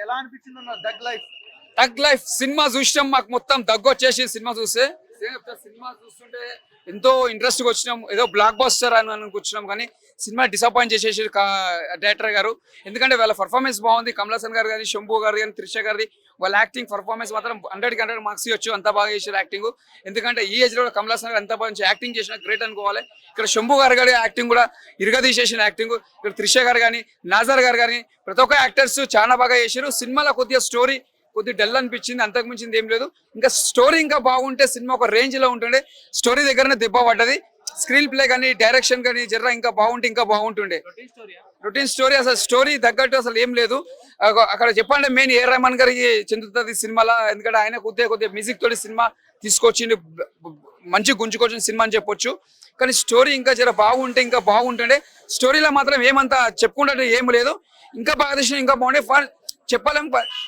ఎలా అనిపించింది అన్న దగ్ లైఫ్? టగ్ లైఫ్ సినిమా చూసినాం, మాకు మొత్తం దగ్గు వచ్చేసి సినిమా చూస్తే. సినిమా చూస్తుంటే ఎంతో ఇంట్రెస్ట్ గా వచ్చినాం, ఏదో బ్లాక్ బస్టర్ అని అనుకుంటున్నాం, కానీ సినిమా డిసప్పాయింట్ చేసేసి డైరెక్టర్ గారు. ఎందుకంటే వాళ్ళ పర్ఫార్మెన్స్ బాగుంది, కమల్ హాసన్ గారు కానీ, శంభు గారు కానీ, త్రిష గారి వాళ్ళ యాక్టింగ్ పర్ఫార్మెన్స్ మాత్రం 100కి 100 మార్క్స్ ఇవ్వచ్చు, అంత బాగా చేశారు యాక్టింగ్. ఎందుకంటే ఈ ఏజ్ లో కమల్ హాసన్ గారు ఎంత బాగా యాక్టింగ్ చేసిన గ్రేట్ అనుకోవాలి. ఇక్కడ శంభు గారు గారి యాక్టింగ్ కూడా ఇరగదీసేసిన యాక్టింగ్. ఇక్కడ త్రిష గారు కానీ, నాజర్ గారు కానీ ప్రతి ఒక్క యాక్టర్స్ చాలా బాగా చేశారు. సినిమాలో కొద్దిగా స్టోరీ కొద్ది డల్ అనిపించింది, అంతకు మించింది ఏం లేదు. ఇంకా స్టోరీ ఇంకా బాగుంటే సినిమా ఒక రేంజ్ లో ఉంటుండే. స్టోరీ దగ్గరనే దెబ్బ పడ్డది. స్క్రీన్ ప్లే కానీ, డైరెక్షన్ కానీ జర్ర ఇంకా బాగుంటుండే. రొటీన్ స్టోరీ, అసలు స్టోరీ తగ్గట్టు అసలు ఏం లేదు. అక్కడ చెప్పండి మెయిన్ ఏ రెహమాన్ గారికి చెందుతుంది సినిమాలో. ఎందుకంటే ఆయన కొద్దిగా మ్యూజిక్ తోటి సినిమా తీసుకొచ్చింది, మంచి గుంజుకొచ్చిన సినిమా అని చెప్పొచ్చు. కానీ స్టోరీ ఇంకా జర బాగుంటే ఇంకా బాగుంటుండే. స్టోరీలో మాత్రం ఏమంతా చెప్పుకుంటే ఏం లేదు. ఇంకా బాగా తీసిన ఇంకా బాగుండే. చెప్పలేం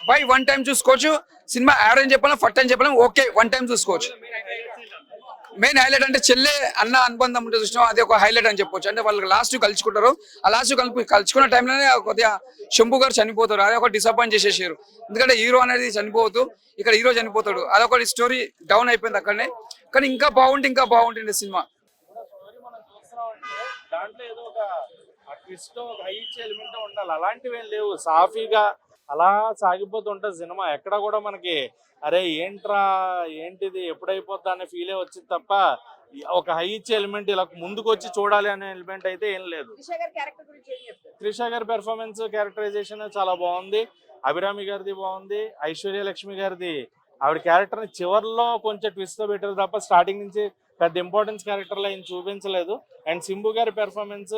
బై వన్ టైం చూసుకోవచ్చు. సినిమా యాడ్ అని చెప్పలేం, ఫట్ అని చెప్పలేం, ఓకే వన్ టైం చూసుకోవచ్చు. మెయిన్ హైలైట్ అంటే చెల్లె అన్న అనుబంధం ఉంటే చూసినా అది ఒక హైలైట్ అని చెప్పొచ్చు. అంటే వాళ్ళు లాస్ట్ కలుసుకుంటారు, ఆ లాస్ట్ కలుసుకున్న టైంలోనే కొద్దిగా శంభు గారు చనిపోతారు. అది ఒక డిసప్పాయింట్ చేసేసారు. ఎందుకంటే హీరో అనేది చనిపోతూ ఇక్కడ హీరో చనిపోతాడు, అదొకటి స్టోరీ డౌన్ అయిపోయింది అక్కడనే. కానీ ఇంకా బాగుంటుంది సినిమా. దాంట్లో ఏదో ఒక ట్విస్ట్, ఒక హై ఎలిమెంట్ ఉండాలి, అలాంటివి ఏం లేవు. సాఫీగా అలా సాగిపోతుంటుంది సినిమా. ఎక్కడ కూడా మనకి అరే ఏంట్రా ఏంటిది ఎప్పుడైపోద్దా అనే ఫీలే వచ్చింది తప్ప ఒక హై ఇచ్చే ఎలిమెంట్ ఇలా ముందుకు వచ్చి చూడాలి అనే ఎలిమెంట్ అయితే ఏం లేదు. త్రిష గారి పెర్ఫార్మెన్స్, క్యారెక్టరైజేషన్ చాలా బాగుంది. అభిరామి గారిది బాగుంది. ఐశ్వర్య లక్ష్మి గారిది ఆవిడ క్యారెక్టర్ ని చివరిలో కొంచెం ట్విస్ట్ తో పెట్టారు తప్ప స్టార్టింగ్ నుంచి పెద్ద ఇంపార్టెన్స్ క్యారెక్టర్ లో ఏం చూపించలేదు. అండ్ శంభు గారి పెర్ఫార్మెన్స్,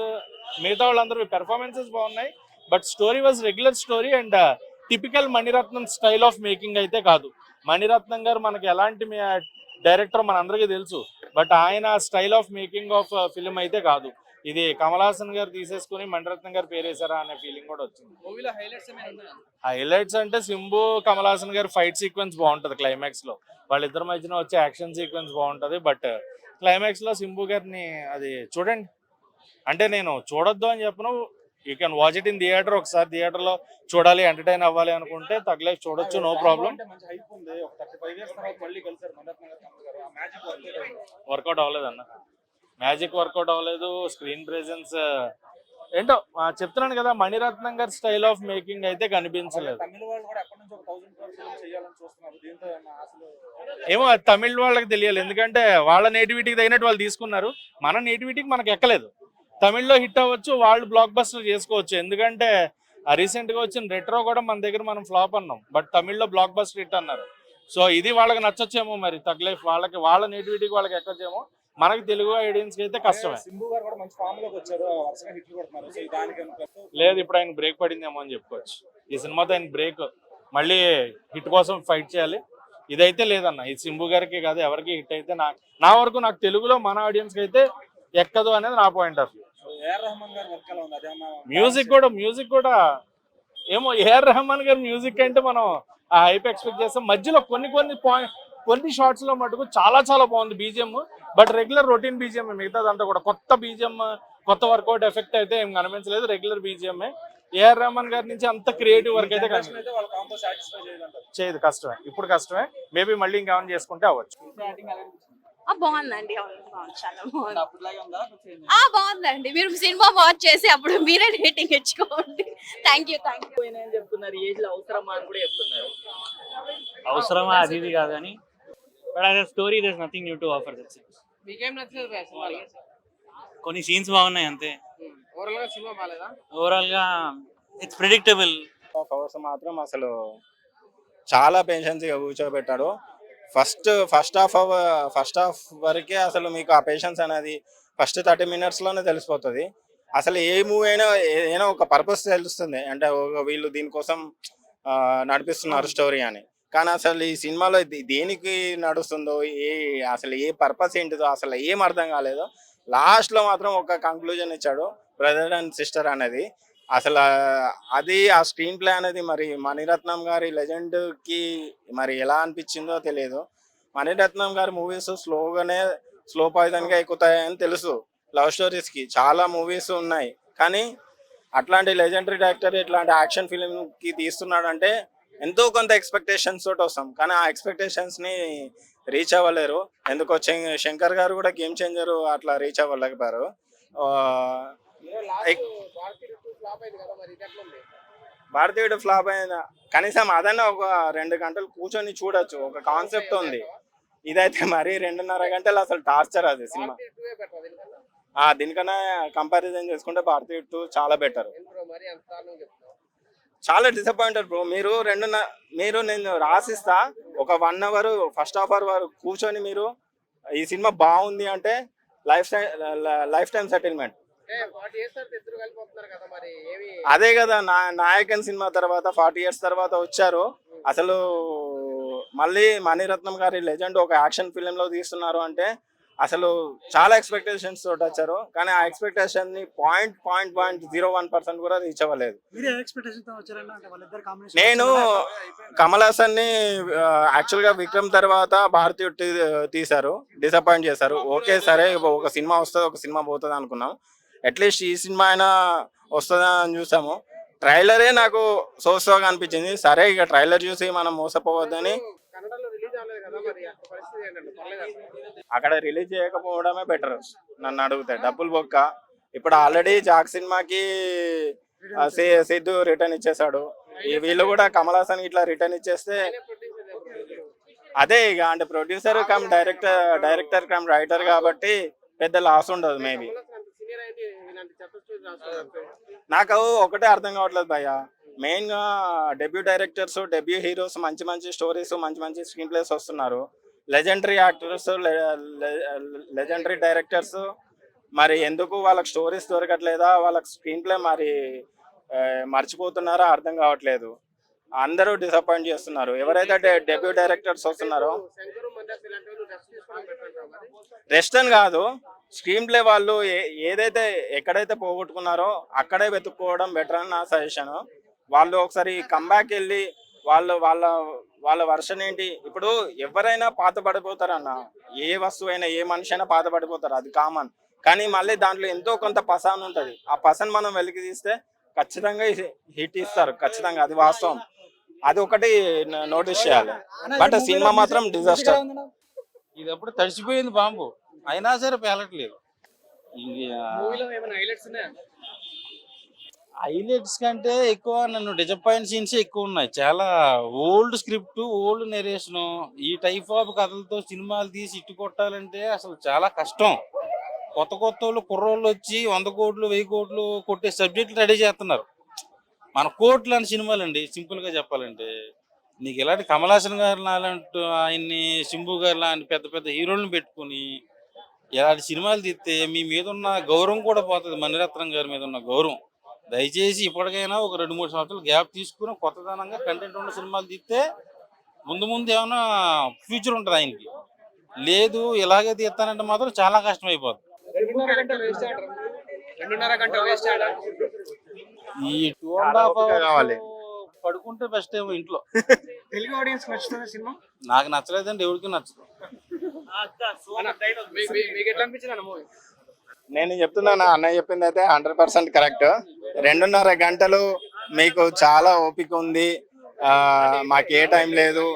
మిగతా వాళ్ళందరూ పెర్ఫార్మెన్సెస్ బాగున్నాయి. But story was regular story and typical Mani Ratnam style of making అయితే కాదు. మణిరత్నం గారు మనకి ఎలాంటి డైరెక్టర్ మనందరికీ తెలుసు, బట్ ఆయన style of making of film అయితే కాదు. ఇది కమల్ హాసన్ గారు తీసేసుకుని మణిరత్నం గారు పేరేశారా అనే ఫీలింగ్ కూడా వచ్చింది. హైలైట్స్ అంటే శంభు కమల్ హాసన్ గారు ఫైట్ సీక్వెన్స్ బాగుంటది క్లైమాక్స్ లో, వాళ్ళిద్దరి మధ్యన వచ్చే యాక్షన్ సీక్వెన్స్ బాగుంటది. బట్ క్లైమాక్స్ లో శంభు గారిని అది చూడండి, అంటే నేను చూడొద్దు అని చెప్పను, you can watch it in theatre. ఒకసారి థియేటర్ లో చూడాలి, ఎంటర్టైన్ అవ్వాలి అనుకుంటే తగ్గలేక చూడొచ్చు, నో ప్రాబ్లం. వర్కౌట్ అవ్వలేదన్న, మ్యాజిక్ వర్కౌట్ అవ్వలేదు. స్క్రీన్ ప్రెజెన్స్ ఏంటో చెప్తున్నాను కదా, మణిరత్నం గారి స్టైల్ ఆఫ్ మేకింగ్ అయితే కనిపించలేదు. ఏమో తమిళ వాళ్ళకి తెలియాలి, ఎందుకంటే వాళ్ళ నేటివిటీకి తగినట్టు వాళ్ళు తీసుకున్నారు. మన నేటివిటీకి మనకు ఎక్కలేదు. తమిళ్లో హిట్ అవ్వచ్చు, వాళ్ళు బ్లాక్ బస్టర్ చేసుకోవచ్చు. ఎందుకంటే రీసెంట్ గా వచ్చిన రెట్రో కూడా మన దగ్గర మనం ఫ్లాప్ అన్నాం, బట్ తమిళ్లో బ్లాక్ బస్టర్ హిట్ అన్నారు. సో ఇది వాళ్ళకి నచ్చొచ్చేమో, మరి తగ్ లైఫ్ వాళ్ళకి వాళ్ళ నేటివిటీకి వాళ్ళకి ఎక్కొచ్చేమో, మనకి తెలుగు ఆడియన్స్ కి అయితే కష్టమే. లేదు, ఇప్పుడు ఆయన బ్రేక్ పడిందేమో అని చెప్పుకోవచ్చు. ఈ సినిమాతో ఆయన బ్రేక్, మళ్ళీ హిట్ కోసం ఫైట్ చేయాలి. ఇదైతే లేదన్న, ఇది శంభు గారికి కాదు ఎవరికి హిట్ అయితే నా వరకు నాకు తెలుగులో మన ఆడియన్స్ కి అయితే ఎక్కదు అనేది నా పాయింట్ ఆఫ్ వ్యూ. మ్యూజిక్ కూడా ఏమో ఏఆర్ రెహమాన్ గారి మ్యూజిక్ అంటే మనం ఆ హైప్ ఎక్స్పెక్ట్ చేస్తాం. మధ్యలో కొన్ని షార్ట్స్ లో మటుకు చాలా బాగుంది BGM, but regular routine BGM. మిగతాదంతా కూడా కొత్త బీజిఎం, కొత్త వర్కౌట్ ఎఫెక్ట్ అయితే ఏం కనిపించలేదు. Regular BGM. ఏఆర్ రెహమాన్ గారి నుంచి అంత క్రియేటివ్ వర్క్ అయితే చేయదు, కష్టమే. ఇప్పుడు కష్టమే, మేబీ మళ్ళీ ఇంకేమైనా చేసుకుంటే అవ్వచ్చు. బాగుందండి, చాలా బాగుందండి. మీరు సినిమా వాచ్ చేసి అప్పుడు మీరే రేటింగ్ ఇచ్చుకోండి. Thank you. చెప్తున్నారు ఏజ్ లో అవసరమా అని కూడా చెప్తున్నారు. అవసరమా అది ఇది కాదు కానీ, but as a story there is nothing new to offer. That's it. మీకేం నచ్చలేదు? కొన్ని సీన్స్ బాగున్నాయి అంతే. ఓవరాల్ గా సినిమా బాలేదా? ఓవరాల్ గా ఇట్స్ ప్రెడిక్టబుల్. మాత్రం అసలు చాలా పేషెన్స్ గా కూర్చోబెట్టాడు. ఫస్ట్ హాఫ్ వరకే అసలు మీకు ఆ పేషెన్స్ అనేది ఫస్ట్ 30 minutes లోనే తెలిసిపోతుంది. అసలు ఏ మూవీ అయినా ఏదైనా ఒక పర్పస్ తెలుస్తుంది, అంటే వీళ్ళు దీనికోసం నడిపిస్తున్నారు స్టోరీ అని. కానీ అసలు ఈ సినిమాలో దేనికి నడుస్తుందో, అసలు ఏ పర్పస్ ఏంటిదో అసలు ఏం అర్థం కాలేదో. లాస్ట్లో మాత్రం ఒక కంక్లూజన్ ఇచ్చాడు, బ్రదర్ అండ్ సిస్టర్ అనేది. అసలు అది ఆ స్క్రీన్ ప్లే అనేది మరి మణిరత్నం గారి లెజెండ్కి మరి ఎలా అనిపించిందో తెలియదు. మణిరత్నం గారి మూవీస్ స్లో పాయిజన్గా ఎక్కుతాయని తెలుసు. లవ్ స్టోరీస్కి చాలా మూవీస్ ఉన్నాయి, కానీ అట్లాంటి లెజెండరీ డైరెక్టర్ ఇట్లాంటి యాక్షన్ ఫిలిం కి తీస్తున్నాడంటే ఎంతో కొంత ఎక్స్పెక్టేషన్స్ తోటి వస్తాం, కానీ ఆ ఎక్స్పెక్టేషన్స్ ని రీచ్ అవ్వలేరు. ఎందుకో శంకర్ గారు కూడా గేమ్ చేంజర్ అట్లా రీచ్ అవ్వలేకపోయారు. భారతీయుడు ఫ్లాప్ అయిన కనీసం అదన్నా ఒక 2 గంటలు కూర్చొని చూడొచ్చు, ఒక కాన్సెప్ట్ ఉంది. ఇదైతే మరి 2.5 గంటలు అసలు టార్చర్ అది సినిమా. దీనికన్నా కంపారిజన్ చేసుకుంటే భారతీయుడు 2 చాలా బెటర్. చాలా డిసప్పాయింటెడ్ బ్రో. మీరు నేను రాసిస్తా ఒక 1 అవర్ ఫస్ట్ హాఫ్ అవర్ వరకు కూర్చొని మీరు ఈ సినిమా బాగుంది అంటే లైఫ్ టైం సెటిల్మెంట్. అదే కదా నాయకన్ సినిమా తర్వాత 40 years తర్వాత వచ్చారు. అసలు మళ్ళీ మణిరత్నం గారి లెజెండ్ ఒక యాక్షన్ ఫిలిం లో తీస్తున్నారు అంటే అసలు చాలా ఎక్స్పెక్టేషన్స్ తోటి వచ్చారు, కానీ ఆ ఎక్స్పెక్టేషన్ ని 0.01% కూడా రీచ్ అవ్వలేదు. నేను కమల్ హాసన్ ని యాక్చువల్ గా విక్రమ్ తర్వాత భారతీయుడు తీశారు, డిసప్పాయింట్ చేశారు. ఓకే సరే ఒక సినిమా వస్తుంది ఒక సినిమా పోతుంది అనుకున్నాం, అట్లీస్ట్ ఈ సినిమా అయినా వస్తుందని చూసాము. ట్రైలరే నాకు సోగా అనిపించింది. సరే ఇక ట్రైలర్ చూసి మనం మోసపోవద్దని అక్కడ రిలీజ్ చేయకపోవడమే బెటర్ నన్ను అడిగితే. డబ్బులు బొక్క. ఇప్పుడు ఆల్రెడీ జాక్ సినిమాకి సిద్ధు రిటర్న్ ఇచ్చేసాడు, వీళ్ళు కూడా కమల్ హాసన్ ఇట్లా రిటర్న్ ఇచ్చేస్తే అదే ఇక అంటే producer come director cum writer కాబట్టి పెద్ద లాస్ ఉండదు. మేబీ నాకు ఒకటే అర్థం కావట్లేదు భయ్య, మెయిన్ గా డెబ్యూ డైరెక్టర్స్ డెబ్యూ హీరోస్ మంచి మంచి స్టోరీస్ మంచి స్క్రీన్ ప్లేస్ వస్తున్నారు. లెజెండరీ యాక్టర్స్ లెజెండరీ డైరెక్టర్స్ మరి ఎందుకు వాళ్ళకి స్టోరీస్ దొరకట్లేదా, వాళ్ళకి స్క్రీన్ ప్లే మరి మర్చిపోతున్నారా అర్థం కావట్లేదు. అందరూ డిసప్పాయింట్ చేస్తున్నారు. ఎవరైతే డెబ్యూ డైరెక్టర్స్ వస్తున్నారో రెస్ట్ అని కాదు, స్క్రీన్ ప్లే వాళ్ళు ఏదైతే ఎక్కడైతే పోగొట్టుకున్నారో అక్కడే వెతుక్కోవడం బెటర్ అని నా సజెషన్. వాళ్ళు ఒకసారి కంబ్యాక్ వెళ్ళి వాళ్ళ వర్షన్ ఏంటి. ఇప్పుడు ఎవరైనా పాత పడిపోతారన్న, ఏ వస్తువు అయినా ఏ మనిషి అయినా పాత పడిపోతారు, అది కామన్. కానీ మళ్ళీ దాంట్లో ఎంతో కొంత పసాన్ ఉంటుంది. ఆ పసన్ మనం వెలికి తీస్తే ఖచ్చితంగా హిట్ ఇస్తారు, ఖచ్చితంగా అది వాస్తవం. అది ఒకటి నోటీస్ చేయాలి. బట్ సినిమా మాత్రం డిజాస్టర్. ఇది అప్పుడు తడిసిపోయింది బాంబు, అయినా సరే పేలట్లేదు. హైలైట్స్ కంటే ఎక్కువ నన్ను డిసప్పాయింట్ సీన్స్ ఎక్కువ ఉన్నాయి. చాలా ఓల్డ్ స్క్రిప్ట్, ఓల్డ్ నెరేషన్, ఈ టైప్ ఆఫ్ కథలతో సినిమాలు తీసి ఇట్టు కొట్టాలంటే అసలు చాలా కష్టం. కొత్త వాళ్ళు కుర్రోళ్ళు వచ్చి 100 కోట్లు 1000 కోట్లు కొట్టే సబ్జెక్టులు రెడీ చేస్తున్నారు. మన కోట్లు అని సినిమాలు అండి. సింపుల్ గా చెప్పాలంటే నీకు ఇలాంటి కమల్ హాసన్ గారు లాంటి ఆయన్ని, శంభు గారు లాంటి పెద్ద పెద్ద హీరోలను పెట్టుకుని ఇలాంటి సినిమాలు తీస్తే మీ మీద ఉన్న గౌరవం కూడా పోతుంది. మణిరత్నం గారి మీద ఉన్న గౌరవం. దయచేసి ఇప్పటికైనా ఒక 2-3 సంవత్సరాలు గ్యాప్ తీసుకుని కొత్తదనంగా కంటెంట్ ఉన్న సినిమాలు తీస్తే ముందు ఏమైనా ఫ్యూచర్ ఉంటుంది ఆయనకి. లేదు ఇలాగే తీస్తానంటే మాత్రం చాలా కష్టం అయిపోతుంది. ఈ 2.5 కావాలి పడుకుంటే బెస్ట్ ఏమో ఇంట్లో. తెలుగు ఆడియన్స్ నచ్చుతుంది సినిమా? నాకు నచ్చలేదండి, ఎవరికి నచ్చదు. నేను చెప్తున్నాను, అన్నయ్య చెప్పింది అయితే 100% కరెక్ట్. 2.5 గంటలు మీకు చాలా ఓపిక ఉంది, మాకు ఏ టైం లేదు,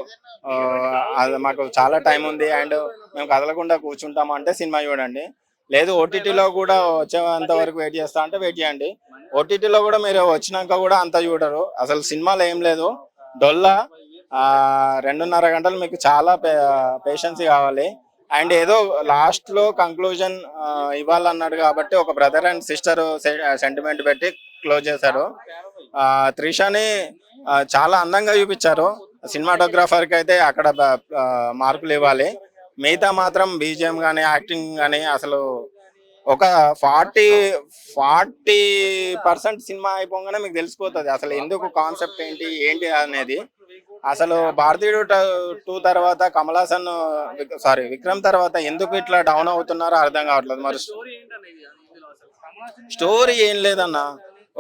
మాకు చాలా టైం ఉంది అండ్ మేము కదలకుండా కూర్చుంటాము అంటే సినిమా చూడండి. లేదు ఓటీటీలో కూడా వచ్చేంత వరకు వెయిట్ చేస్తా అంటే వెయిట్ చేయండి. ఓటీటీలో కూడా మీరు వచ్చినాక కూడా అంతా చూడరు. అసలు సినిమాలో ఏం లేదు, డొల్లా. 2.5 గంటలు మీకు చాలా పేషెన్స్ కావాలి. అండ్ ఏదో లాస్ట్ లో కంక్లూజన్ ఇవ్వాలన్నాడు కాబట్టి ఒక బ్రదర్ అండ్ సిస్టర్ సెంటిమెంట్ పెట్టి క్లోజ్ చేశారు. త్రిషని చాలా అందంగా చూపించారు. సినిమాటోగ్రాఫర్ కి అయితే అక్కడ మార్కులు ఇవ్వాలి. మిగతా మాత్రం బీజిఎం కానీ యాక్టింగ్ కానీ అసలు ఒక 40% సినిమా అయిపోగానే మీకు తెలిసిపోతుంది అసలు ఎందుకు కాన్సెప్ట్ ఏంటి అనేది. అసలు భారతీయుడు 2 తర్వాత కమల్ హాసన్ విక్రమ్ తర్వాత ఎందుకు ఇట్లా డౌన్ అవుతున్నారో అర్థం కావట్లేదు. మరి స్టోరీ ఏం లేదన్న,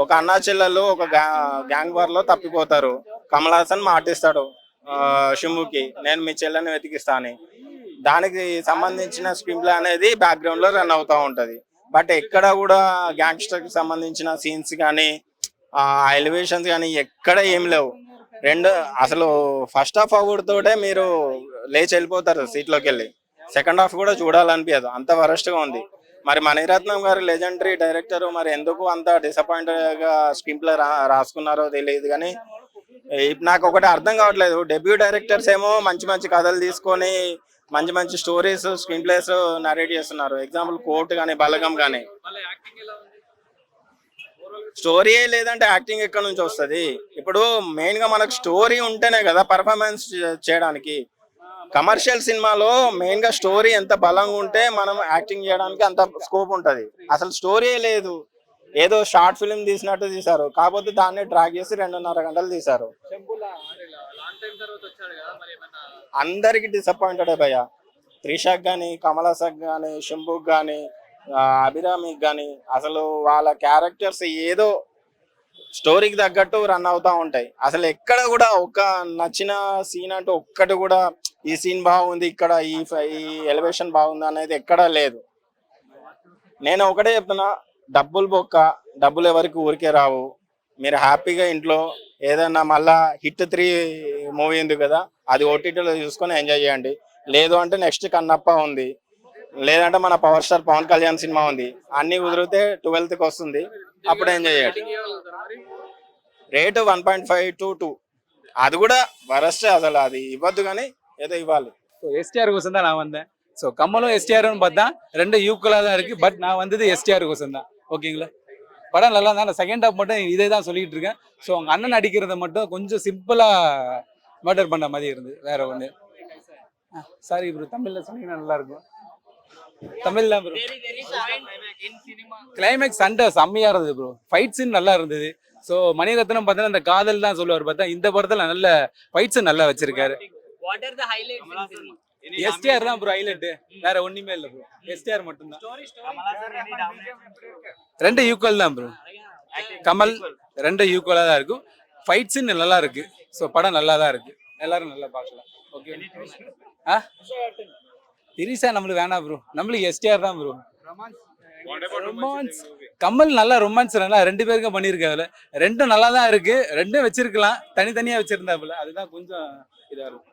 ఒక అన్నా చెల్లెలు ఒక గ్యాంగ్ వార్ లో తప్పిపోతారు. కమల్ హాసన్ మాటిస్తాడు శంభుకి, నేను మీ చెల్లెని వెతికిస్తా అని. దానికి సంబంధించిన స్క్రీన్ ప్లే అనేది బ్యాక్గ్రౌండ్ లో రన్ అవుతా ఉంటది. బట్ ఎక్కడ కూడా గ్యాంగ్స్టర్ కి సంబంధించిన సీన్స్ కానీ ఎలివేషన్స్ కానీ ఎక్కడ ఏం లేవు. అసలు ఫస్ట్ హాఫ్ తోటే మీరు లేచి వెళ్ళిపోతారు సీట్లోకి వెళ్ళి. సెకండ్ హాఫ్ కూడా చూడాలనిపించదు, అంత వరస్ట్ గా ఉంది. మరి మణిరత్నం గారు లెజెండరీ డైరెక్టర్, మరి ఎందుకు అంత డిసప్పాయింట్ గా స్క్రీన్ ప్లే రాసుకున్నారో తెలియదు. కానీ నాకు ఒకటి అర్థం కావట్లేదు, డెబ్యూ డైరెక్టర్స్ ఏమో మంచి మంచి కథలు తీసుకొని మంచి మంచి స్టోరీస్ స్క్రీన్ ప్లేస్ నరేట్ చేస్తున్నారు. ఎగ్జాంపుల్ కోర్ట్ కానీ బలగం కానీ. స్టోరీయే లేదంటే యాక్టింగ్ ఎక్కడ నుంచి వస్తుంది? ఇప్పుడు మెయిన్ గా మనకు స్టోరీ ఉంటేనే కదా పర్ఫార్మెన్స్ చేయడానికి. కమర్షియల్ సినిమాలో మెయిన్ గా స్టోరీ ఎంత బలంగా ఉంటే మనం యాక్టింగ్ చేయడానికి అంత స్కోప్ ఉంటది. అసలు స్టోరీయే లేదు, ఏదో షార్ట్ ఫిల్మ్ తీసినట్టు తీశారు, కాకపోతే దాన్ని డ్రాగ్ చేసి 2.5 గంటలు తీశారు. అందరికి డిసప్పాయింటెడ్ భయ్య. త్రిషాక్ కానీ, కమల్ హాసన్ కానీ, శంభుక్ కానీ, అభిరామికి కానీ అసలు వాళ్ళ క్యారెక్టర్స్ ఏదో స్టోరీకి తగ్గట్టు రన్ అవుతా ఉంటాయి. అసలు ఎక్కడ కూడా ఒక నచ్చిన సీన్ అంటూ ఒక్కటి కూడా ఈ సీన్ బాగుంది, ఇక్కడ ఈ ఎలివేషన్ బాగుంది అనేది ఎక్కడా లేదు. నేను ఒకటే చెప్తున్నా, డబ్బులు బొక్క, డబ్బులు ఎవరికి ఊరికే రావు. మీరు హ్యాపీగా ఇంట్లో ఏదైనా మళ్ళా హిట్ 3 మూవీ ఉంది కదా, అది ఓటీటీలో చూసుకొని ఎంజాయ్ చేయండి. లేదు అంటే నెక్స్ట్ కన్నప్ప ఉంది, లేదంటే మన power star Pavan Kalyan cinema ఉంది. అన్ని కుదిరితే 12th వస్తుంది, అప్పుడు ఎంజాయ్ చేయండి. రేటు 1.5 to 2, அது கூட வரஸ்ட். அசல் அது இவ்வளவு కానీ ஏதோ இவ்வாறு. ஸோ எஸ்டிஆர் கோசம் தான் நான் வந்தேன். ஸோ கம்மலும் எஸ்டிஆர்னு பார்த்தா 2 ஈக்குவலாக தான் இருக்குது. பட் நான் வந்தது எஸ்டிஆர் கோசம் தான். ஓகேங்களா, படம் நல்லா தான். நான் செகண்ட் ஹாஃப் மட்டும் இதே தான் சொல்லிட்டு இருக்கேன். ஸோ அவங்க அண்ணன் அடிக்கிறத மட்டும் கொஞ்சம் சிம்பிளாக மர்டர் பண்ண மாதிரி இருந்தது, வேற ஒன்று. சாரி ப்ரோ, தமிழில் சொன்னீங்கன்னா நல்லா இருக்கும். தமிழ் தான் ப்ரோ. கிளைமேக்ஸ் சண்டை செம்மையாக இருந்தது ப்ரோ. ஃபைட் சீன் நல்லா இருந்தது. ஸோ மணிரத்னம் பார்த்தீங்கன்னா அந்த காதல் தான் சொல்லுவார், பார்த்தா இந்த படத்தில் நல்ல ஃபைட் சீன் நல்லா வச்சிருக்காரு. எஸ்டிஆர் தான் ப்ரோ ஹைலைட், வேற ஒண்ணுமே இல்லை ப்ரோ. எஸ்டிஆர் மட்டும் தான். 2 ஈக்குவல் தான் ப்ரோ. கமல் 2 ஈக்குவலா தான் இருக்கும். ஃபைட் சீன் நல்லா இருக்கு. ஸோ படம் நல்லா தான் இருக்கு, எல்லாரும் நல்லா பார்க்கலாம். ஓகே. திரிசா நம்மளுக்கு வேணாம் ப்ரோ, நம்மளுக்கு எஸ்டிஆர் தான் ப்ரோ. ரொமான்ஸ் கமல் நல்லா ரொமான்ஸ் நல்லா 2 பேருக்கும் பண்ணியிருக்காதுல. 2 நல்லா தான் இருக்கு. 2 வச்சிருக்கலாம், தனித்தனியா வச்சிருந்தாப்புல, அதுதான் கொஞ்சம் இதா இருக்கும்.